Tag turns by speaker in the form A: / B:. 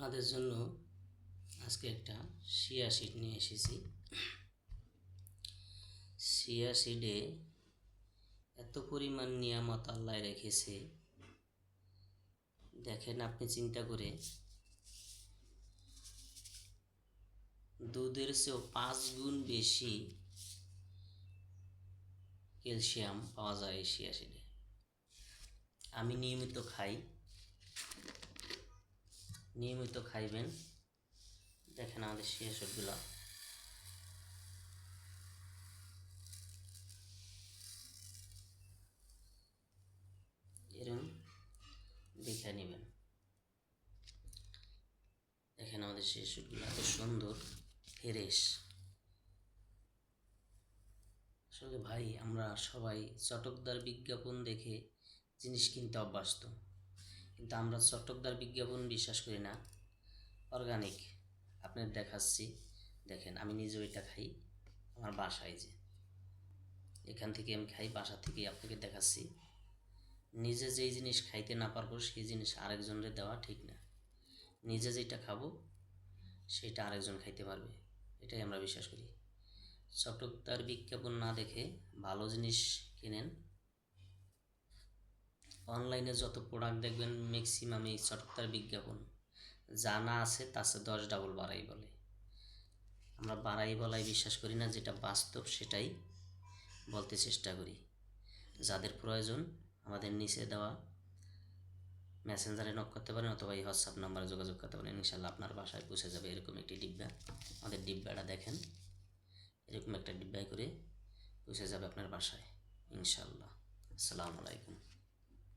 A: আপনাদের জন্য আজকে একটা চিয়া সিড নিয়ে এসেছি। চিয়া সিডে এত পরিমাণ নিয়ামত আল্লাহ রেখেছে, দেখেন আপনি চিন্তা করে, দুধের চেয়েও 5 গুণ বেশি ক্যালসিয়াম পাওয়া যায় এই চিয়া সিডে। আমি নিয়মিত খাইবেন। দেখেন আমাদের চিয়া সিডগুলো এরকম দেখে নেবেন। দেখেন আমাদের চিয়া সিডগুলো এত সুন্দর ফ্রেশ। আসলে ভাই, আমরা সবাই চটকদার বিজ্ঞাপন দেখে জিনিস কিনতে অভ্যস্ত, কিন্তু আমরা চটকদার বিজ্ঞাপন বিশ্বাস করি না, অর্গানিক আপনার দেখাচ্ছি। দেখেন আমি নিজেও এটা খাই, আমার বাসায় যে এখান থেকে আমি খাই, বাসা থেকে আপনাকে দেখাচ্ছি। নিজে যেই জিনিস খাইতে না পারবো সেই জিনিস আরেকজনের দেওয়া ঠিক না। নিজে যেটা খাবো সেটা আরেকজন খাইতে পারবে, এটাই আমরা বিশ্বাস করি। চটকদার বিজ্ঞাপন না দেখে ভালো জিনিস কিনেন। অনলাইনে যত প্রোডাক্ট দেখবেন ম্যাক্সিমাম এই চটকদার বিজ্ঞাপন, যা না আছে তার চেয়ে 10 ডাবল বাড়াই বলে। আমরা বাড়াই বলাই বিশ্বাস করি না, যেটা বাস্তব সেটাই বলতে চেষ্টা করি। যাদের প্রয়োজন আমাদের নিচে দেওয়া মেসেঞ্জারে নক করতে পারেন, অথবা এই হোয়াটসঅ্যাপ নাম্বারে যোগাযোগ করতে পারেন। ইনশাল্লাহ আপনার বাসায় পৌঁছে যাবে এরকম একটি ডিব্বা। আমাদের ডিব্বাটা দেখেন, এরকম একটা ডিব্বায় করে পৌঁছে যাবে আপনার বাসায় ইনশাল্লাহ। আসসালামু আলাইকুম।